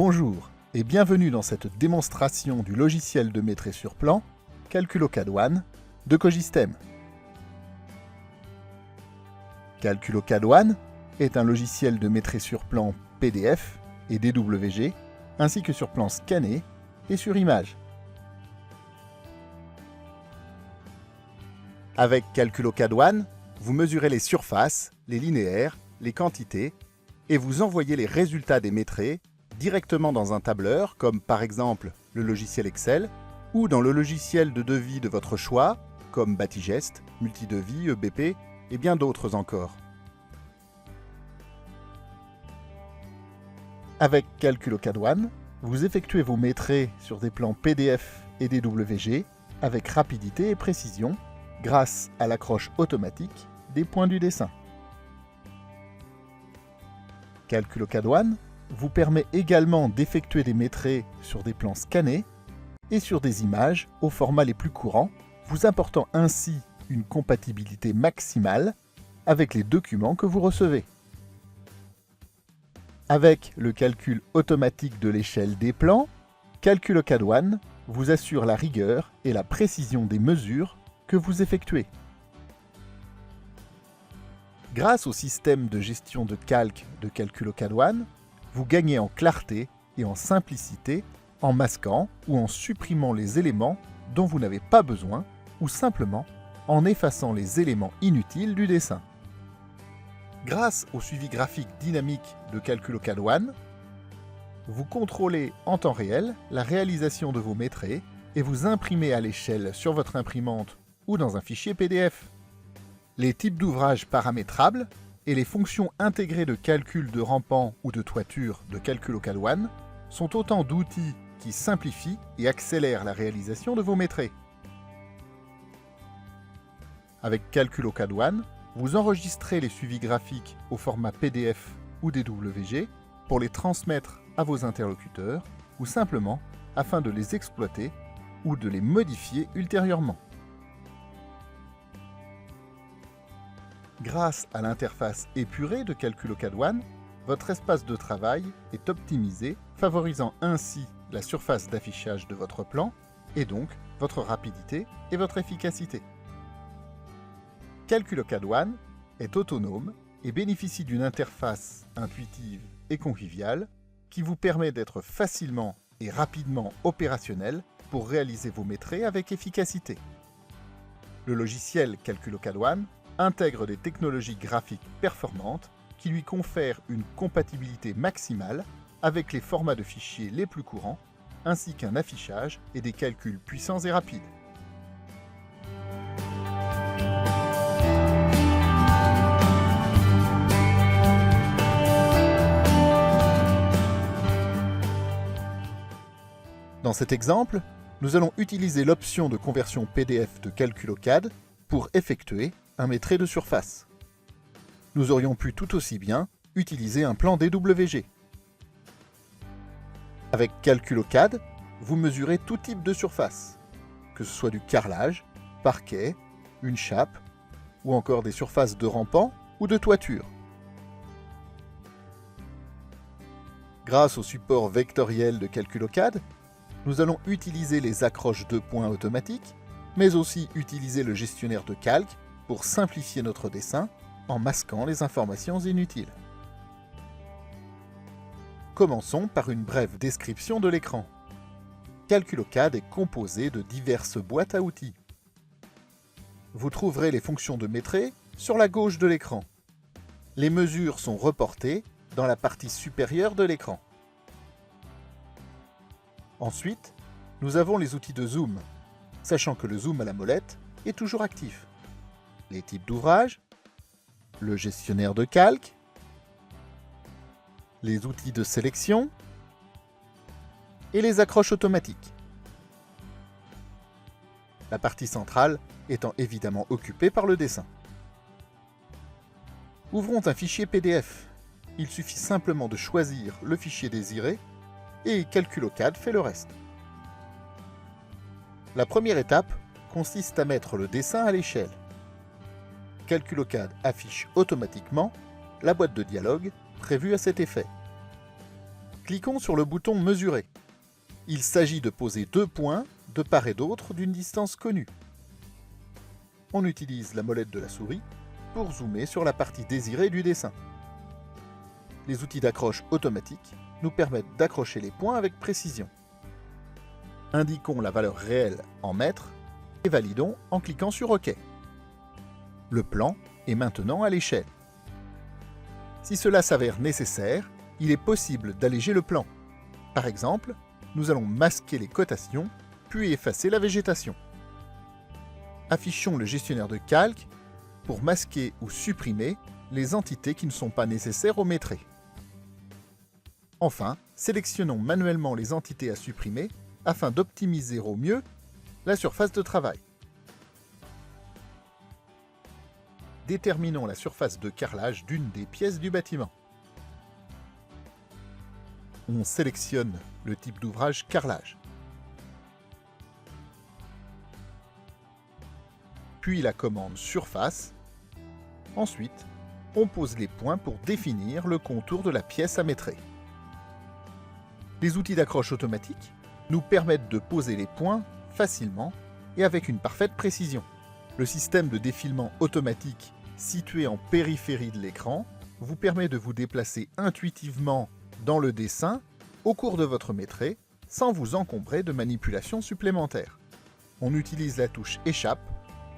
Bonjour et bienvenue dans cette démonstration du logiciel de maîtrise sur plan CalculoCAD One de Cogistem. CalculoCAD One est un logiciel de maîtrise sur plan PDF et DWG, ainsi que sur plan scanné et sur image. Avec CalculoCAD One, vous mesurez les surfaces, les linéaires, les quantités et vous envoyez les résultats des métrés directement dans un tableur, comme par exemple le logiciel Excel, ou dans le logiciel de devis de votre choix, comme Batigest, Multidevis, EBP et bien d'autres encore. Avec CalculoCAD One, vous effectuez vos métrés sur des plans PDF et DWG avec rapidité et précision grâce à l'accroche automatique des points du dessin. CalculoCAD One vous permet également d'effectuer des métrés sur des plans scannés et sur des images aux formats les plus courants, vous apportant ainsi une compatibilité maximale avec les documents que vous recevez. Avec le calcul automatique de l'échelle des plans, CalculoCAD One vous assure la rigueur et la précision des mesures que vous effectuez. Grâce au système de gestion de calque de CalculoCAD One, vous gagnez en clarté et en simplicité en masquant ou en supprimant les éléments dont vous n'avez pas besoin ou simplement en effaçant les éléments inutiles du dessin. Grâce au suivi graphique dynamique de CalculoCAD One, vous contrôlez en temps réel la réalisation de vos métrés et vous imprimez à l'échelle sur votre imprimante ou dans un fichier PDF. Les types d'ouvrages paramétrables et les fonctions intégrées de calcul de rampant ou de toiture de CalculoCAD One sont autant d'outils qui simplifient et accélèrent la réalisation de vos métrés. Avec CalculoCAD One, vous enregistrez les suivis graphiques au format PDF ou DWG pour les transmettre à vos interlocuteurs ou simplement afin de les exploiter ou de les modifier ultérieurement. Grâce à l'interface épurée de CalculoCAD One, votre espace de travail est optimisé, favorisant ainsi la surface d'affichage de votre plan et donc votre rapidité et votre efficacité. CalculoCAD One est autonome et bénéficie d'une interface intuitive et conviviale qui vous permet d'être facilement et rapidement opérationnel pour réaliser vos métrés avec efficacité. Le logiciel CalculoCAD One intègre des technologies graphiques performantes qui lui confèrent une compatibilité maximale avec les formats de fichiers les plus courants, ainsi qu'un affichage et des calculs puissants et rapides. Dans cet exemple, nous allons utiliser l'option de conversion PDF de CalculoCAD pour effectuer un métré de surface. Nous aurions pu tout aussi bien utiliser un plan DWG. Avec CalculoCAD, vous mesurez tout type de surface, que ce soit du carrelage, parquet, une chape, ou encore des surfaces de rampant ou de toiture. Grâce au support vectoriel de CalculoCAD, nous allons utiliser les accroches de points automatiques, mais aussi utiliser le gestionnaire de calque pour simplifier notre dessin en masquant les informations inutiles. Commençons par une brève description de l'écran. CalculoCAD est composé de diverses boîtes à outils. Vous trouverez les fonctions de métrés sur la gauche de l'écran. Les mesures sont reportées dans la partie supérieure de l'écran. Ensuite, nous avons les outils de zoom, sachant que le zoom à la molette est toujours actif. Les types d'ouvrages, le gestionnaire de calque, les outils de sélection et les accroches automatiques. La partie centrale étant évidemment occupée par le dessin. Ouvrons un fichier PDF. Il suffit simplement de choisir le fichier désiré et CalculoCAD fait le reste. La première étape consiste à mettre le dessin à l'échelle. CalculoCAD affiche automatiquement la boîte de dialogue prévue à cet effet. Cliquons sur le bouton Mesurer. Il s'agit de poser 2 points de part et d'autre d'une distance connue. On utilise la molette de la souris pour zoomer sur la partie désirée du dessin. Les outils d'accroche automatiques nous permettent d'accrocher les points avec précision. Indiquons la valeur réelle en mètres et validons en cliquant sur OK. Le plan est maintenant à l'échelle. Si cela s'avère nécessaire, il est possible d'alléger le plan. Par exemple, nous allons masquer les cotations, puis effacer la végétation. Affichons le gestionnaire de calque pour masquer ou supprimer les entités qui ne sont pas nécessaires au métré. Enfin, sélectionnons manuellement les entités à supprimer afin d'optimiser au mieux la surface de travail. Déterminons la surface de carrelage d'une des pièces du bâtiment. On sélectionne le type d'ouvrage carrelage. Puis la commande surface. Ensuite, on pose les points pour définir le contour de la pièce à métrer. Les outils d'accroche automatique nous permettent de poser les points facilement et avec une parfaite précision. Le système de défilement automatique situé en périphérie de l'écran vous permet de vous déplacer intuitivement dans le dessin au cours de votre métré sans vous encombrer de manipulations supplémentaires. On utilise la touche Échappe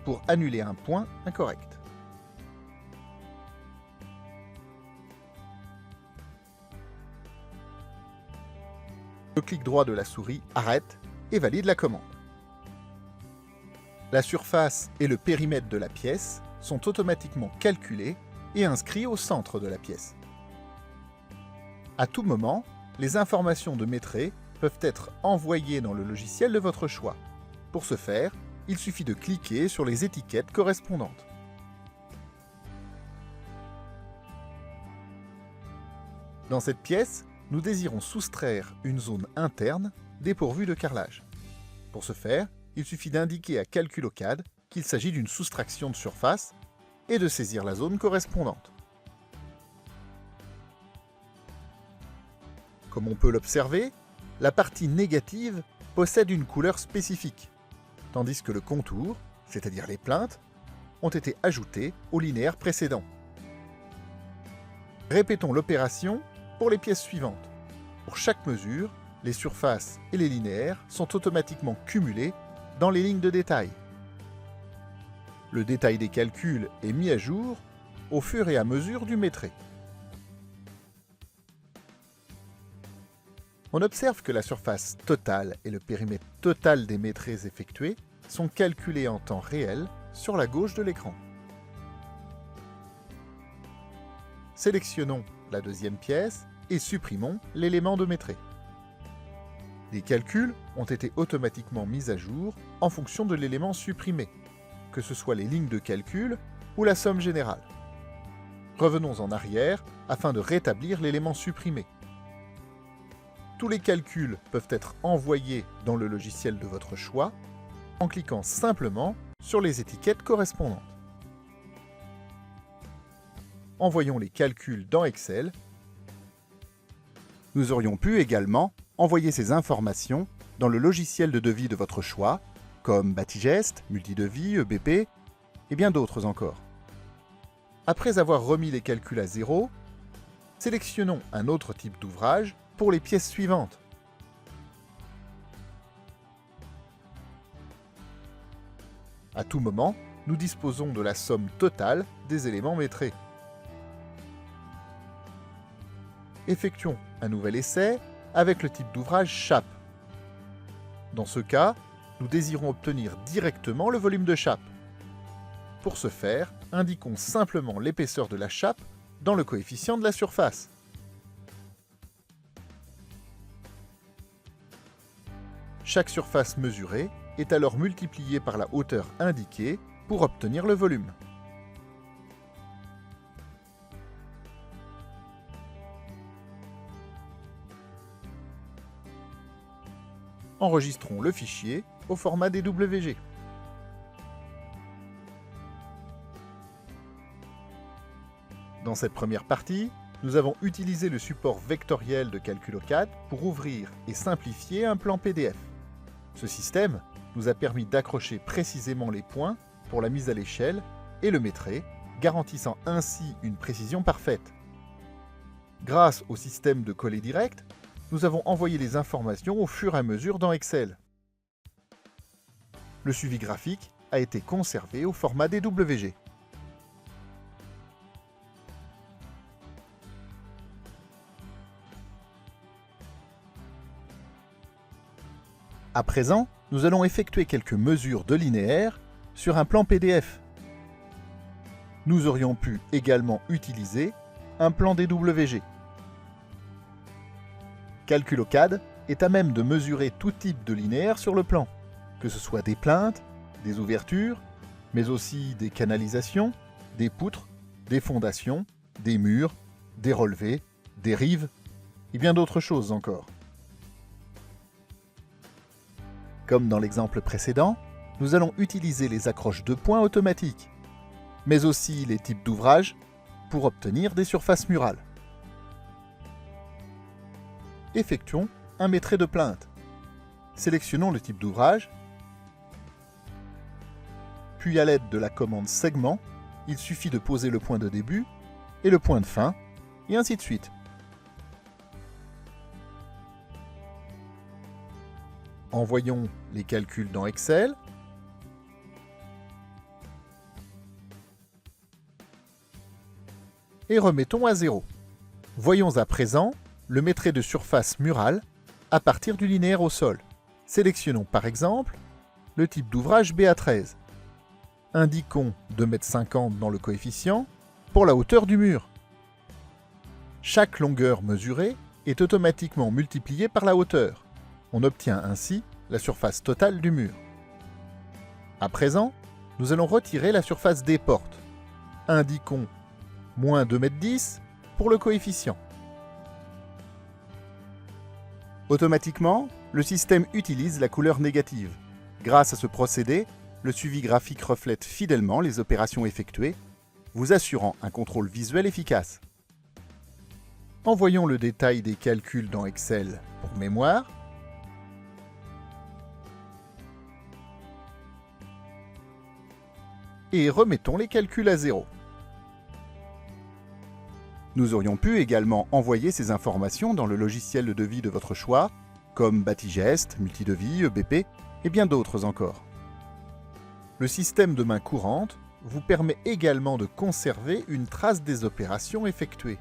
pour annuler un point incorrect. Le clic droit de la souris arrête et valide la commande. La surface et le périmètre de la pièce sont automatiquement calculés et inscrits au centre de la pièce. À tout moment, les informations de métré peuvent être envoyées dans le logiciel de votre choix. Pour ce faire, il suffit de cliquer sur les étiquettes correspondantes. Dans cette pièce, nous désirons soustraire une zone interne dépourvue de carrelage. Pour ce faire, il suffit d'indiquer à Calculocad qu'il s'agit d'une soustraction de surface et de saisir la zone correspondante. Comme on peut l'observer, la partie négative possède une couleur spécifique, tandis que le contour, c'est-à-dire les plinthes, ont été ajoutés au linéaire précédent. Répétons l'opération pour les pièces suivantes. Pour chaque mesure, les surfaces et les linéaires sont automatiquement cumulés dans les lignes de détail. Le détail des calculs est mis à jour au fur et à mesure du métré. On observe que la surface totale et le périmètre total des métrés effectués sont calculés en temps réel sur la gauche de l'écran. Sélectionnons la deuxième pièce et supprimons l'élément de métré. Les calculs ont été automatiquement mis à jour en fonction de l'élément supprimé, que ce soit les lignes de calcul ou la somme générale. Revenons en arrière afin de rétablir l'élément supprimé. Tous les calculs peuvent être envoyés dans le logiciel de votre choix en cliquant simplement sur les étiquettes correspondantes. Envoyons les calculs dans Excel. Nous aurions pu également envoyer ces informations dans le logiciel de devis de votre choix, comme Batigest, Multidevis, EBP et bien d'autres encore. Après avoir remis les calculs à zéro, sélectionnons un autre type d'ouvrage pour les pièces suivantes. À tout moment, nous disposons de la somme totale des éléments métrés. Effectuons un nouvel essai avec le type d'ouvrage chape. Dans ce cas, nous désirons obtenir directement le volume de chape. Pour ce faire, indiquons simplement l'épaisseur de la chape dans le coefficient de la surface. Chaque surface mesurée est alors multipliée par la hauteur indiquée pour obtenir le volume. Enregistrons le fichier au format DWG. Dans cette première partie, nous avons utilisé le support vectoriel de CalculOCAD pour ouvrir et simplifier un plan PDF. Ce système nous a permis d'accrocher précisément les points pour la mise à l'échelle et le métrer, garantissant ainsi une précision parfaite. Grâce au système de coller direct, nous avons envoyé les informations au fur et à mesure dans Excel. Le suivi graphique a été conservé au format DWG. À présent, nous allons effectuer quelques mesures de linéaire sur un plan PDF. Nous aurions pu également utiliser un plan DWG. CalculOCAD est à même de mesurer tout type de linéaire sur le plan, que ce soit des plinthes, des ouvertures, mais aussi des canalisations, des poutres, des fondations, des murs, des relevés, des rives et bien d'autres choses encore. Comme dans l'exemple précédent, nous allons utiliser les accroches de points automatiques, mais aussi les types d'ouvrages pour obtenir des surfaces murales. Effectuons un métrait de plinthe. Sélectionnons le type d'ouvrage, puis à l'aide de la commande segment, il suffit de poser le point de début et le point de fin, et ainsi de suite. Envoyons les calculs dans Excel. Et remettons à 0. Voyons à présent le métrait de surface murale à partir du linéaire au sol. Sélectionnons par exemple le type d'ouvrage BA13. Indiquons 2,50 m dans le coefficient pour la hauteur du mur. Chaque longueur mesurée est automatiquement multipliée par la hauteur. On obtient ainsi la surface totale du mur. À présent, nous allons retirer la surface des portes. Indiquons moins 2,10 m pour le coefficient. Automatiquement, le système utilise la couleur négative. Grâce à ce procédé, le suivi graphique reflète fidèlement les opérations effectuées, vous assurant un contrôle visuel efficace. Envoyons le détail des calculs dans Excel pour mémoire. Et remettons les calculs à 0. Nous aurions pu également envoyer ces informations dans le logiciel de devis de votre choix, comme Batigest, Multidevis, EBP et bien d'autres encore. Le système de main courante vous permet également de conserver une trace des opérations effectuées.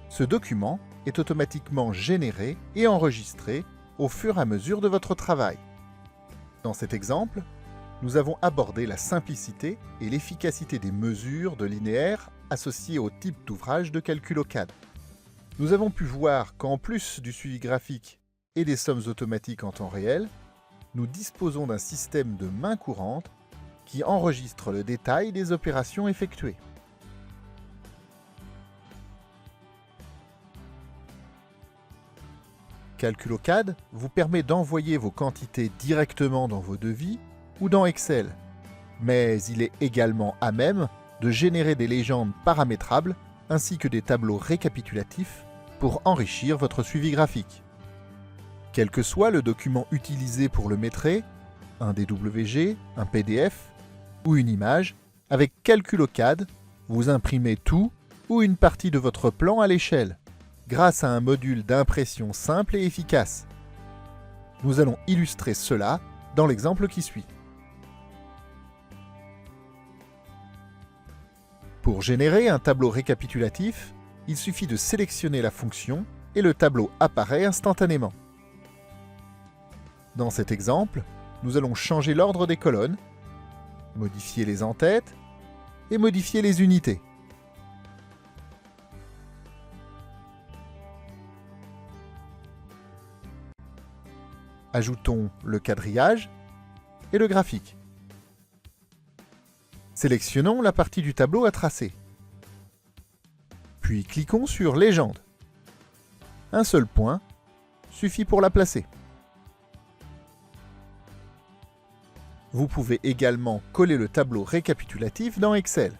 Ce document est automatiquement généré et enregistré au fur et à mesure de votre travail. Dans cet exemple, nous avons abordé la simplicité et l'efficacité des mesures de linéaire associées au type d'ouvrage de CalculOCAD. Nous avons pu voir qu'en plus du suivi graphique et des sommes automatiques en temps réel, nous disposons d'un système de main courante qui enregistre le détail des opérations effectuées. CalculOCAD vous permet d'envoyer vos quantités directement dans vos devis ou dans Excel, mais il est également à même de générer des légendes paramétrables ainsi que des tableaux récapitulatifs pour enrichir votre suivi graphique. Quel que soit le document utilisé pour le métrer, un DWG, un PDF ou une image, avec CalculOCAD, vous imprimez tout ou une partie de votre plan à l'échelle, grâce à un module d'impression simple et efficace. Nous allons illustrer cela dans l'exemple qui suit. Pour générer un tableau récapitulatif, il suffit de sélectionner la fonction et le tableau apparaît instantanément. Dans cet exemple, nous allons changer l'ordre des colonnes, modifier les en-têtes et modifier les unités. Ajoutons le quadrillage et le graphique. Sélectionnons la partie du tableau à tracer. Puis cliquons sur Légende. Un seul point suffit pour la placer. Vous pouvez également coller le tableau récapitulatif dans Excel.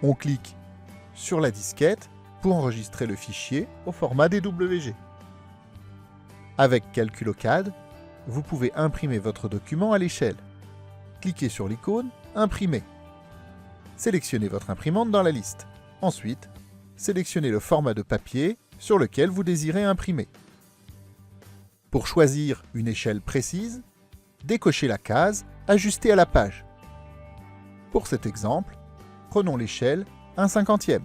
On clique sur la disquette pour enregistrer le fichier au format DWG. Avec CalculOCAD, vous pouvez imprimer votre document à l'échelle. Cliquez sur l'icône « Imprimer ». Sélectionnez votre imprimante dans la liste. Ensuite, sélectionnez le format de papier sur lequel vous désirez imprimer. Pour choisir une échelle précise, décochez la case « Ajuster à la page ». Pour cet exemple, prenons l'échelle 1/50.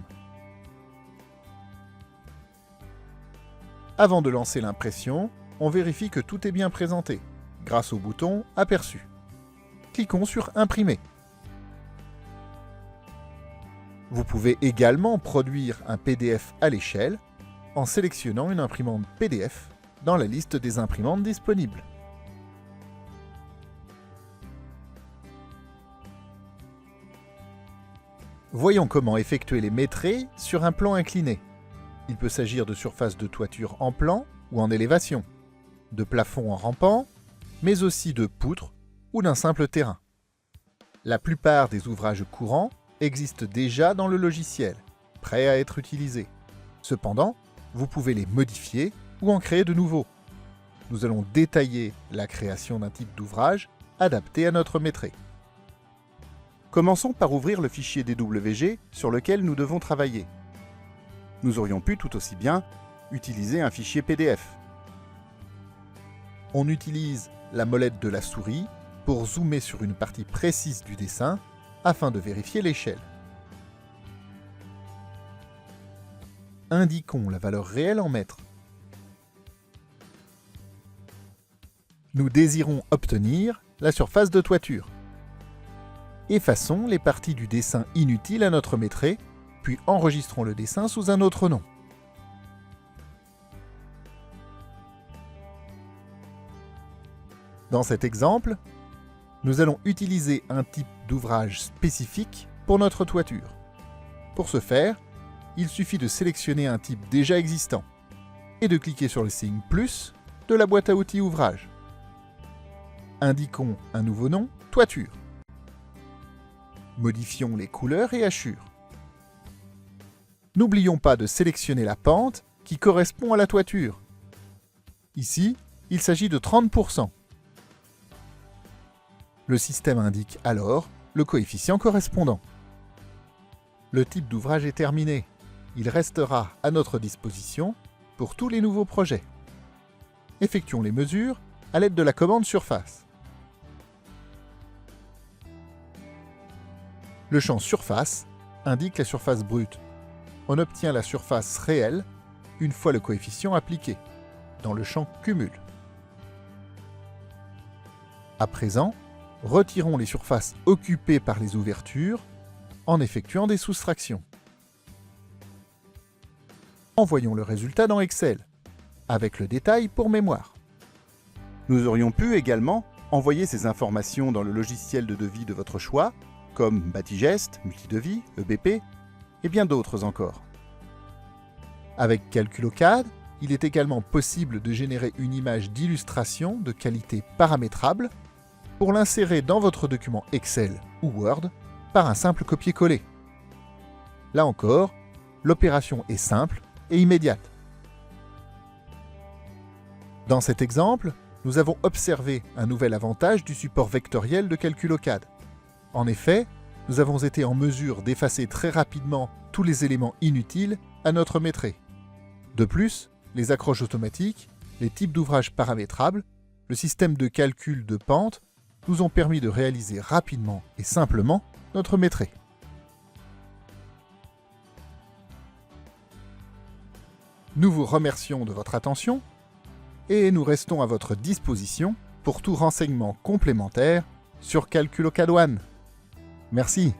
Avant de lancer l'impression, on vérifie que tout est bien présenté, grâce au bouton « Aperçu ». Cliquons sur « Imprimer ». Vous pouvez également produire un PDF à l'échelle en sélectionnant une imprimante PDF dans la liste des imprimantes disponibles. Voyons comment effectuer les métrés sur un plan incliné. Il peut s'agir de surfaces de toiture en plan ou en élévation, de plafonds en rampant, mais aussi de poutres ou d'un simple terrain. La plupart des ouvrages courants existent déjà dans le logiciel, prêts à être utilisés. Cependant, vous pouvez les modifier ou en créer de nouveaux. Nous allons détailler la création d'un type d'ouvrage adapté à notre métré. Commençons par ouvrir le fichier DWG sur lequel nous devons travailler. Nous aurions pu tout aussi bien utiliser un fichier PDF. On utilise la molette de la souris pour zoomer sur une partie précise du dessin afin de vérifier l'échelle. Indiquons la valeur réelle en mètres. Nous désirons obtenir la surface de toiture. Effaçons les parties du dessin inutiles à notre métré, puis enregistrons le dessin sous un autre nom. Dans cet exemple, nous allons utiliser un type d'ouvrage spécifique pour notre toiture. Pour ce faire, il suffit de sélectionner un type déjà existant et de cliquer sur le signe « plus » de la boîte à outils ouvrage. Indiquons un nouveau nom, toiture. Modifions les couleurs et hachures. N'oublions pas de sélectionner la pente qui correspond à la toiture. Ici, il s'agit de 30%. Le système indique alors le coefficient correspondant. Le type d'ouvrage est terminé. Il restera à notre disposition pour tous les nouveaux projets. Effectuons les mesures à l'aide de la commande surface. Le champ surface indique la surface brute. On obtient la surface réelle une fois le coefficient appliqué, dans le champ cumul. À présent, retirons les surfaces occupées par les ouvertures en effectuant des soustractions. Envoyons le résultat dans Excel, avec le détail pour mémoire. Nous aurions pu également envoyer ces informations dans le logiciel de devis de votre choix, comme Batigest, Multidevis, EBP, et bien d'autres encore. Avec CalculOCAD, il est également possible de générer une image d'illustration de qualité paramétrable pour l'insérer dans votre document Excel ou Word par un simple copier-coller. Là encore, l'opération est simple et immédiate. Dans cet exemple, nous avons observé un nouvel avantage du support vectoriel de CalculOCAD. En effet, nous avons été en mesure d'effacer très rapidement tous les éléments inutiles à notre métré. De plus, les accroches automatiques, les types d'ouvrages paramétrables, le système de calcul de pente nous ont permis de réaliser rapidement et simplement notre métré. Nous vous remercions de votre attention et nous restons à votre disposition pour tout renseignement complémentaire sur CalculOCAD One. Merci.